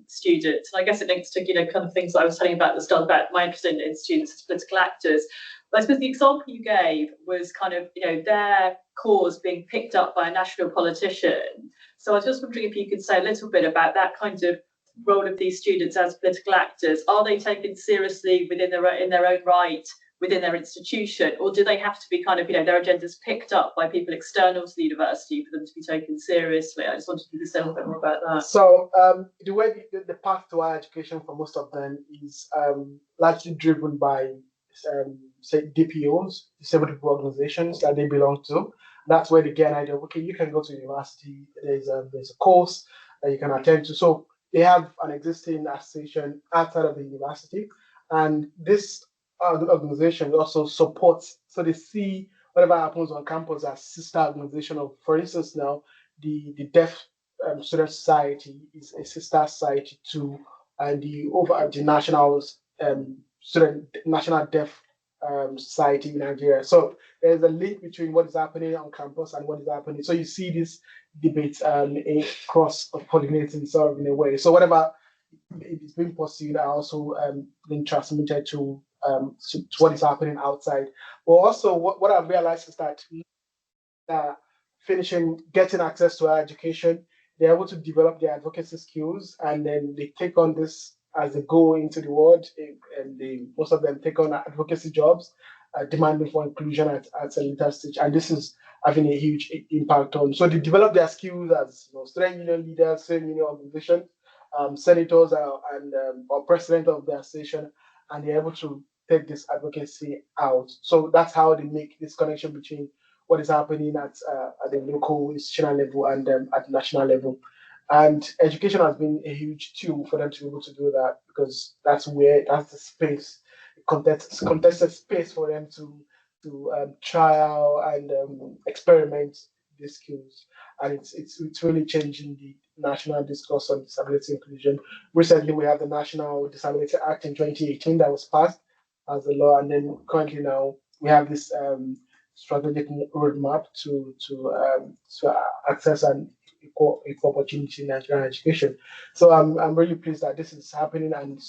Speaker 3: students, and I guess it links to kind of things that I was telling you about at the start about my interest in students as political actors. But I suppose the example you gave was kind of their cause being picked up by a national politician. So I was just wondering if you could say a little bit about that kind of role of these students as political actors. Are they taken seriously in their own right within their institution, or do they have to be kind of their agendas picked up by people external to the university for them to be taken seriously? I just wanted you to say a little bit more about that.
Speaker 1: So the way the path to higher education for most of them is largely driven by say DPOs, disabled people organizations that they belong to. That's where they get an idea of, okay, you can go to university, there's a course that you can attend to. So they have an existing association outside of the university, and this organization also supports, so they see whatever happens on campus as sister organization of, for instance, now the Deaf Student Society is a sister society to the national National Deaf Society in Nigeria. So there's a link between what is happening on campus and what is happening. So you see this debate cross pollinating sort of in a way. So whatever is being pursued are also being transmitted to what is happening outside. But also what I've realized is that getting access to higher education, they're able to develop their advocacy skills, and then they take on this as they go into the world, and most of them take on advocacy jobs, demanding for inclusion at a later stage, and this is having a huge impact on. So they develop their skills as student union leaders, student union organizations, senators, or president of their station, and they're able to take this advocacy out. So that's how they make this connection between what is happening at the local institutional level and at the national level. And education has been a huge tool for them to be able to do that, because that's the space, contested space for them to trial and experiment these skills. And it's really changing the national discourse on disability inclusion. Recently, we have the National Disability Act in 2018 that was passed as a law, and then currently now we have this strategic roadmap to access and equal opportunity in Nigerian education. So I'm really pleased that this is happening, and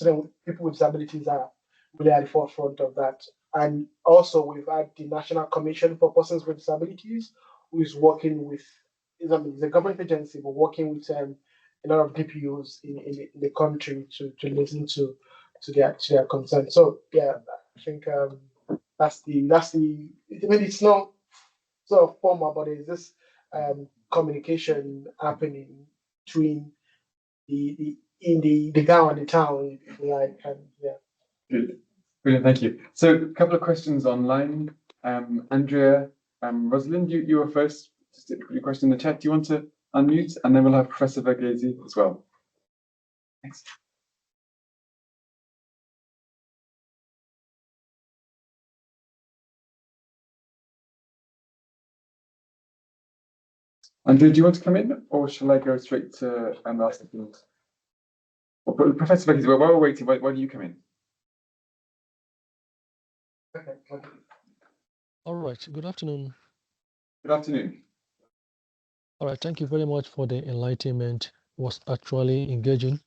Speaker 1: people with disabilities are really at the forefront of that. And also we've had the National Commission for Persons with Disabilities, who is working with, it's a government agency, but working with a lot of DPOs in the country to listen to their concerns. So yeah, I think that's the maybe it's not sort of formal, but there's this communication happening between the guy and the town, if you like, and yeah.
Speaker 2: Good. Brilliant, thank you. So a couple of questions online. Andrea, Rosalind, you were first. Just put your question in the chat. Do you want to unmute? And then we'll have Professor Verghese as well. Thanks. Andrea, do you want to come in, or shall I go straight to ask the things? Well, Professor Verghese, while we're waiting, why do you come in?
Speaker 1: Okay.
Speaker 4: All right, good afternoon.
Speaker 2: Good afternoon.
Speaker 4: All right, thank you very much for the enlightenment. It was actually engaging.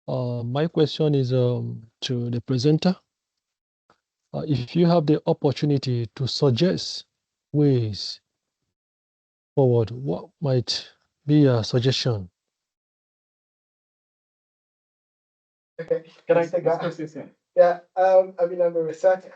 Speaker 4: My question is to the presenter. If you have the opportunity to suggest ways forward, what might be a suggestion?
Speaker 1: Okay, can I take that?
Speaker 2: Yes, yeah.
Speaker 1: Yeah, I mean, I'm a researcher.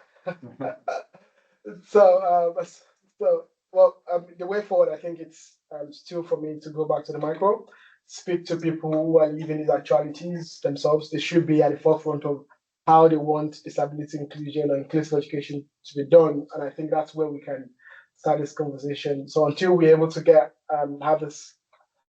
Speaker 1: The way forward, I think it's still for me to go back to the micro, speak to people who are living these actualities themselves. They should be at the forefront of how they want disability inclusion and inclusive education to be done. And I think that's where we can start this conversation. So until we're able to have this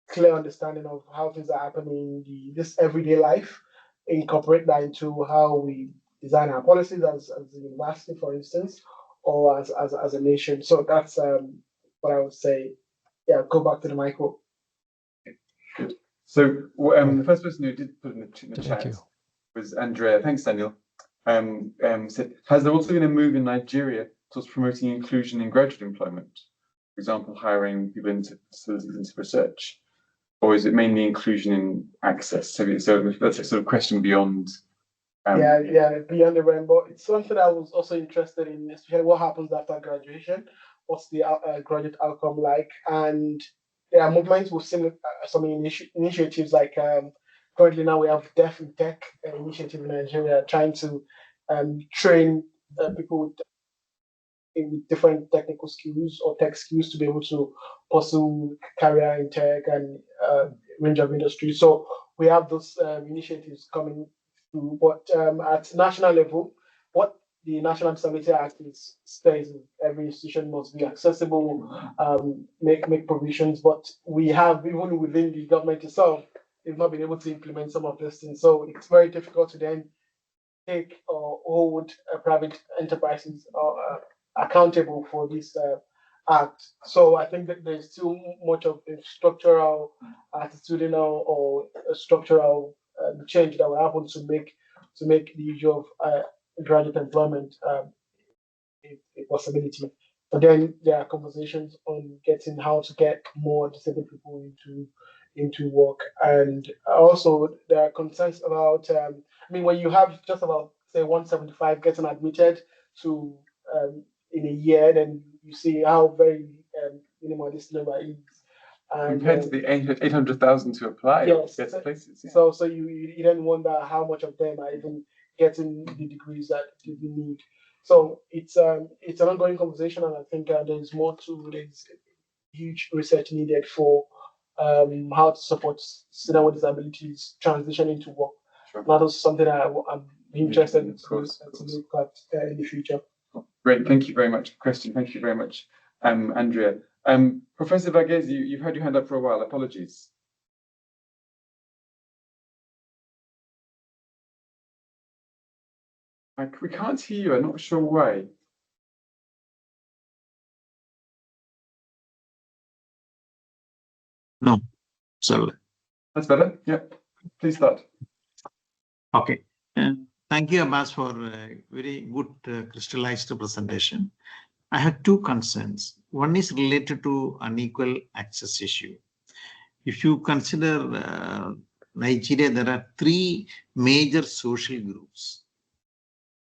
Speaker 1: clear understanding of how things are happening in this everyday life, incorporate that into how we design our policies as a university, for instance, or as a nation. So that's what I would say. Yeah, go back to the micro.
Speaker 2: Good. So the first person who did put in the
Speaker 4: Thank
Speaker 2: chat
Speaker 4: you.
Speaker 2: was Andrea. Thanks, Daniel. said, has there also been a move in Nigeria towards promoting inclusion in graduate employment? For example, hiring people into facilities, into research, or is it mainly inclusion in access? So that's a sort of question beyond.
Speaker 1: Beyond the rainbow. It's something I was also interested in, especially what happens after graduation. What's the graduate outcome like? And there are movements with some initiatives like currently now we have Deaf in Tech initiative in Nigeria trying to train people with different technical skills or tech skills to be able to pursue career in tech and range of industries. So we have those initiatives coming through. But at national level, what the National Disability Act states every institution must be accessible, make provisions. But we have, even within the government itself, they've not been able to implement some of these things. So it's very difficult to then take or hold private enterprises accountable for this act. So I think that there's still much of a structural, attitudinal, or a structural change that will happen to make the issue of graduate employment a possibility. But then there are conversations on getting how to get more disabled people into work, and also there are concerns about. When you have just about say 175 getting admitted to in a year, then you see how very minimal this number is. And
Speaker 2: compared to the 800,000 to apply,
Speaker 1: yes,
Speaker 2: to get places. Yeah.
Speaker 1: So you then wonder how much of them are even getting the degrees that you need. So it's an ongoing conversation, and I think there's more to. There's huge research needed for how to support students with disabilities transition into work.
Speaker 2: Sure.
Speaker 1: That is something I'm interested in to look at in the future.
Speaker 2: Great, thank you very much, Christian. Thank you very much, Andrea. Professor Varghese, you've had your hand up for a while. Apologies. We can't hear you. I'm not sure why.
Speaker 5: No, so
Speaker 2: That's better. Yeah, please start.
Speaker 5: okay. Thank you, Abbas, for a very good crystallized presentation. I have two concerns. One is related to unequal access issue. If you consider Nigeria, there are three major social groups.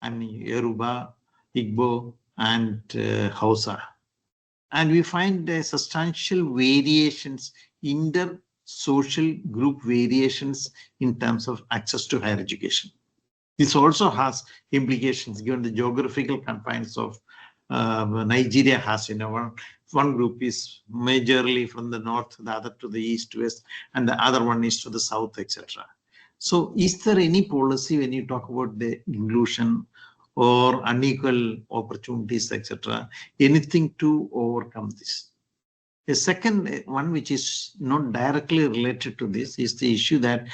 Speaker 5: Yoruba, Igbo, and Hausa. And we find substantial variations, inter-social group variations in terms of access to higher education. This also has implications given the geographical confines of Nigeria has, one group is majorly from the north, the other to the east, west, and the other one is to the south, etc. So is there any policy when you talk about the inclusion or unequal opportunities, etc., anything to overcome this? The second one, which is not directly related to this, is the issue that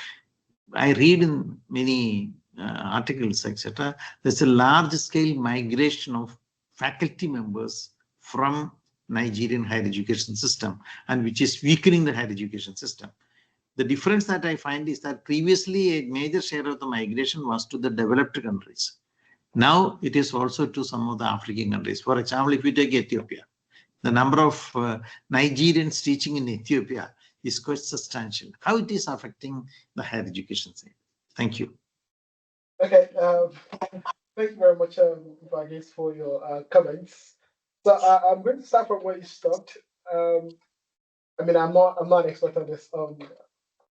Speaker 5: I read in many articles, etc. There's a large-scale migration of faculty members from Nigerian higher education system, and which is weakening the higher education system. The difference that I find is that previously a major share of the migration was to the developed countries. Now it is also to some of the African countries. For example, if you take Ethiopia, the number of Nigerians teaching in Ethiopia is quite substantial. How it is affecting the higher education side? Thank you.
Speaker 1: Okay, thank you very much, Varghese, for your comments. So I'm going to start from where you stopped. I'm not an expert on this.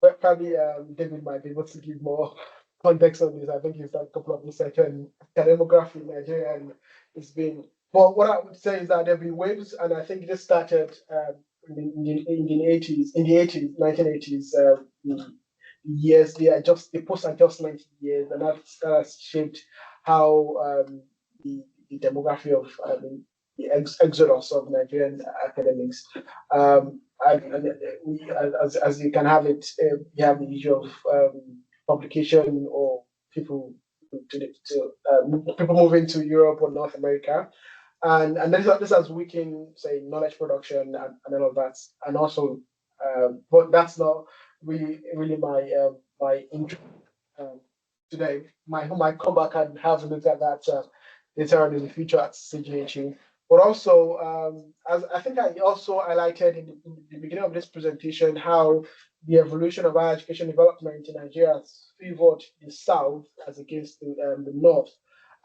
Speaker 1: But probably David might be able to give more context on this. I think he's done a couple of research on demography in Nigeria, and it's been. Well, what I would say is that there have been waves, and I think this started in the 1980s, years, the post-adjustment years, and that has shaped how the demography of the exodus of Nigerian academics. As you can have it, you have the issue of publication or people people moving to Europe or North America, and this has weakened, say, knowledge production and all of that, and also, but that's not really my interest today. Might come back and have a look at that later on in the future at CGHU. But also, as I think I also highlighted in the beginning of this presentation, how the evolution of higher education development in Nigeria has favored the South as against the North.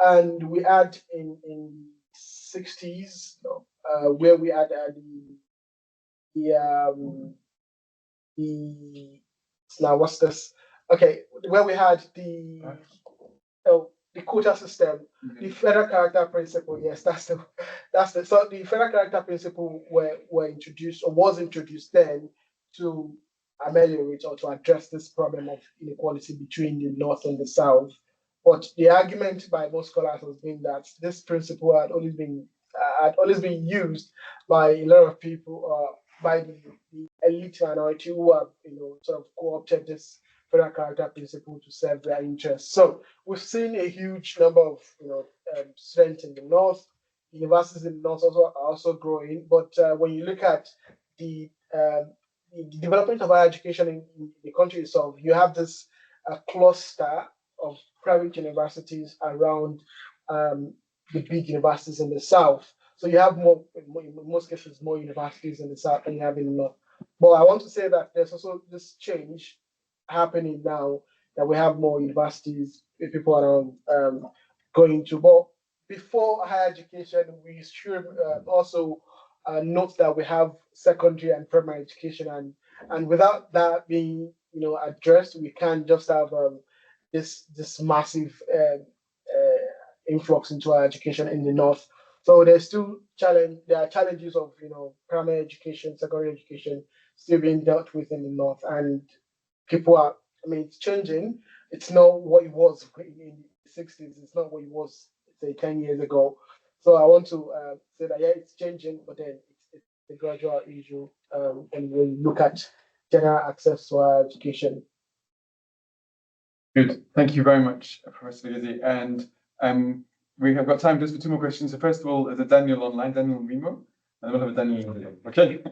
Speaker 1: And we had in 60s, where we had the now what's this? Okay, where we had the quota system, the federal character principle. Yes, that's the so the federal character principle were introduced or was introduced then to ameliorate or to address this problem of inequality between the North and the South. But the argument by most scholars has been that this principle had always been used by a lot of people, by the elite minority who have sort of co-opted this federal character principle to serve their interests. So we've seen a huge number of students in the North. Universities in the North are also growing. But when you look at the development of higher education in the country itself, you have this cluster of private universities around the big universities in the South. So you have in most cases, more universities in the South than you have in the North. But I want to say that there's also this change happening now that we have more universities, people around going to. But before higher education, we should also note that we have secondary and primary education, and without that being addressed, we can't just have this massive influx into our education in the North. So there's still there are challenges of primary education, secondary education still being dealt with in the North, and people are, I mean, it's changing. It's not what it was in the 60s. It's not what it was, say, 10 years ago. So I want to say that, yeah, it's changing, but then it's a gradual issue. And when you look at general access to higher education.
Speaker 2: Good. Thank you very much, Professor Gizzi. And we have got time just for two more questions. So first of all, there's a Daniel online, Daniel Remo, and we'll have a Daniel in the video. Okay.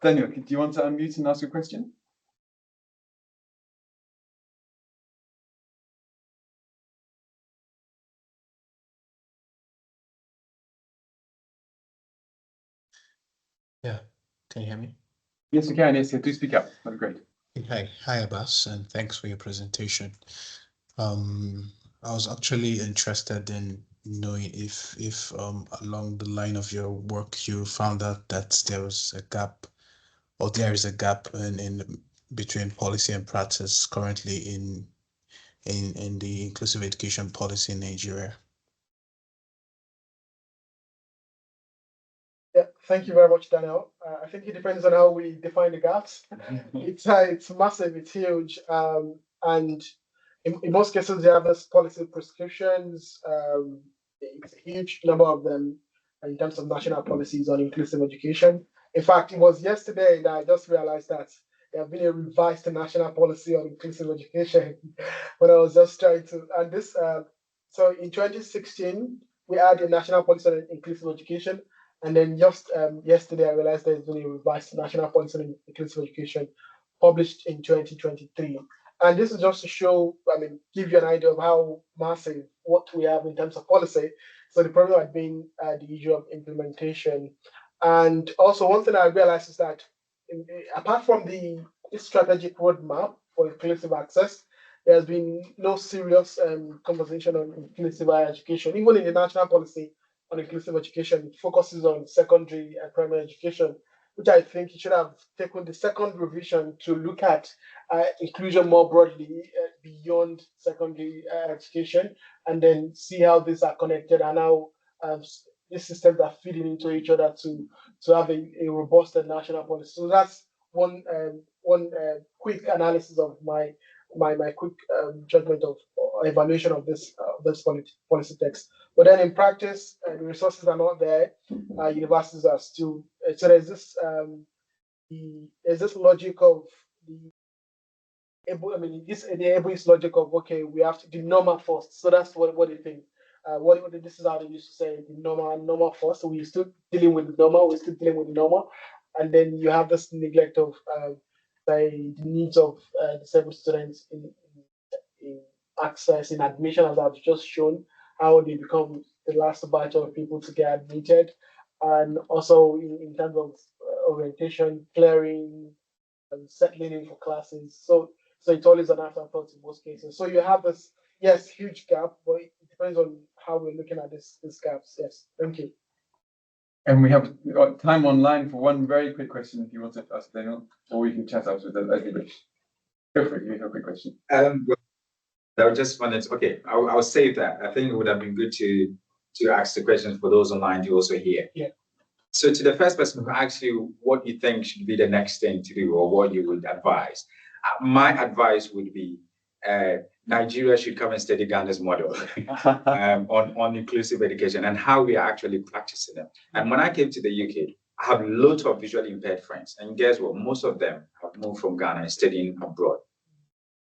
Speaker 2: Daniel, do you want to unmute and ask your question?
Speaker 6: Yeah, can you hear me?
Speaker 2: Yes, we can. Yes, yeah, do speak up. That'd be great.
Speaker 6: Hi, Abbas, and thanks for your presentation. I was actually interested in knowing if along the line of your work you found out that there was a gap, or there is a gap in between policy and practice currently in the inclusive education policy in Nigeria.
Speaker 1: Yeah, thank you very much, Daniel. I think it depends on how we define the gaps. It's massive, it's huge, and in most cases, they have this policy prescriptions. It's a huge number of them in terms of national policies on inclusive education. In fact, it was yesterday that I just realized that there have been a revised national policy on inclusive education when I was just trying to, and this, so in 2016, we had a national policy on inclusive education. And then just yesterday, I realized there's been a revised national policy on inclusive education published in 2023. And this is just to show, I mean, give you an idea of how massive what we have in terms of policy. So the problem had been the issue of implementation. And also one thing I realized is that apart from the strategic roadmap for inclusive access, there's been no serious conversation on inclusive higher education. Even in the national policy on inclusive education, it focuses on secondary and primary education, which I think it should have taken the second revision to look at inclusion more broadly beyond secondary education, and then see how these are connected and how these systems are feeding into each other to have a robust national policy. So that's one quick analysis of my quick judgment of evaluation of this policy text. But then in practice, the resources are not there. Universities are still so there's this logic of the the Ableist logic of, okay, we have to do normal first. So that's what they think. This is how they used to say the normal first. So we're still dealing with the normal, and then you have this neglect of the needs of disabled students in access in admission, as I've just shown, how they become the last batch of people to get admitted, and also in terms of orientation, clearing, and settling in for classes. So it's always an afterthought in most cases. So you have this, yes, huge gap, but it depends on how we're looking at these gaps. Yes, thank you.
Speaker 2: And we have time online for one very quick question if you want to ask Daniel, or we can chat after that as you wish. Go for it, you have a quick question.
Speaker 7: Well, I just wanted to, okay, I'll save that. I think it would have been good to ask the questions for those online to also hear.
Speaker 1: Yeah.
Speaker 7: So to the first person who asks you what you think should be the next thing to do or what you would advise, my advice would be Nigeria should come and study Ghana's model on inclusive education and how we are actually practicing it. And when I came to the UK, I have lots of visually impaired friends. And guess what? Most of them have moved from Ghana and studying abroad,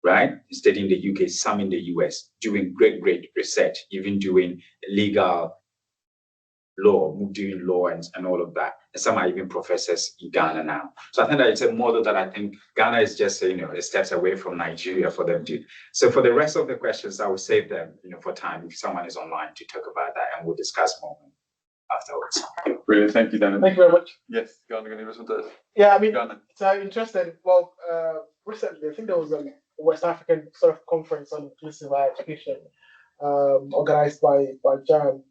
Speaker 7: right? Studying in the UK, some in the US, doing great research, even doing legal law, doing law and all of that. And some are even professors in Ghana now. So I think that it's a model that I think Ghana is just, a steps away from Nigeria for them to. So for the rest of the questions, I will save them, for time if someone is online to talk about that, and we'll discuss more afterwards.
Speaker 2: Brilliant, thank you, Daniel.
Speaker 1: Thank you very much.
Speaker 2: Yes, Ghana, going to respond to that.
Speaker 1: Yeah, I mean,
Speaker 2: Ghana.
Speaker 1: it's interesting. Well, recently, I think there was a West African sort of conference on inclusive higher education, organized by JAM.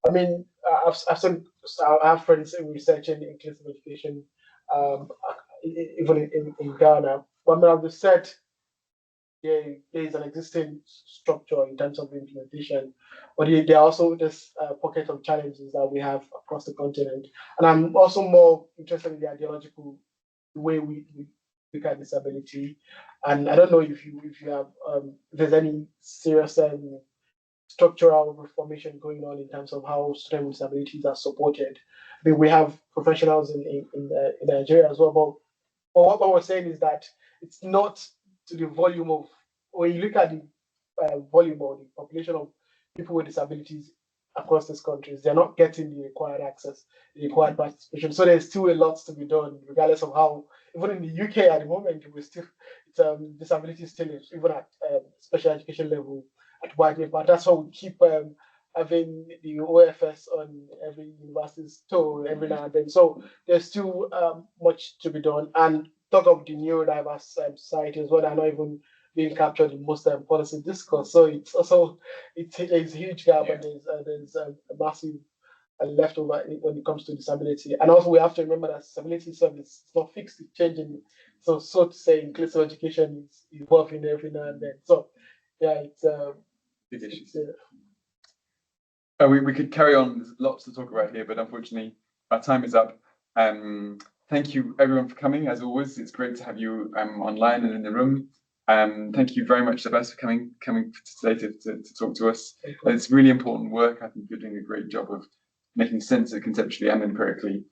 Speaker 1: I mean, I have friends in researching inclusive education, even in Ghana. But I mean, I've just said there is an existing structure in terms of implementation, but there are also this pocket of challenges that we have across the continent. And I'm also more interested in the ideological way we look at disability. And I don't know if you have there's any serious structural reformation going on in terms of how students with disabilities are supported. I mean, we have professionals in Nigeria as well, but what we're saying is that it's not to the volume of, when you look at the volume or the population of people with disabilities across these countries, they're not getting the required access, the required participation. So there's still a lot to be done, regardless of how, even in the UK at the moment, we're still, disability still is, even at special education level, at wide impact. That's why we keep having the OFS on every university's toe every now and then. So there's still much to be done. And talk of the neurodiverse society as well, are not even being captured in most policy discourse. So it's also it's a huge gap, and there's a massive leftover when it comes to disability. And also we have to remember that disability service is not fixed; it's changing. So to say, inclusive education is evolving every now and then. So yeah, it's
Speaker 2: big issues. We could carry on. There's lots to talk about here, but unfortunately, our time is up. Thank you everyone for coming. As always, it's great to have you online and in the room. Thank you very much, Sebastian, for coming today to talk to us. It's really important work. I think you're doing a great job of making sense of it conceptually and empirically.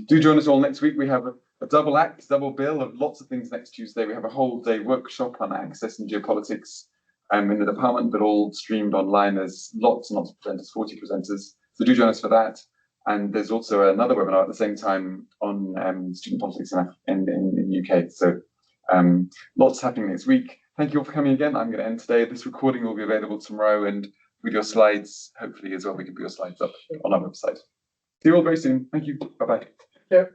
Speaker 2: Do join us all next week. We have a double bill of lots of things next Tuesday. We have a whole day workshop on access and geopolitics in the department, but all streamed online. There's lots and lots of presenters, 40 presenters. So do join us for that. And there's also another webinar at the same time on student politics in the UK. So lots happening next week. Thank you all for coming again. I'm going to end today. This recording will be available tomorrow, and with your slides, hopefully as well, we can put your slides up on our website. See you all very soon. Thank you. Bye-bye.
Speaker 1: Yeah.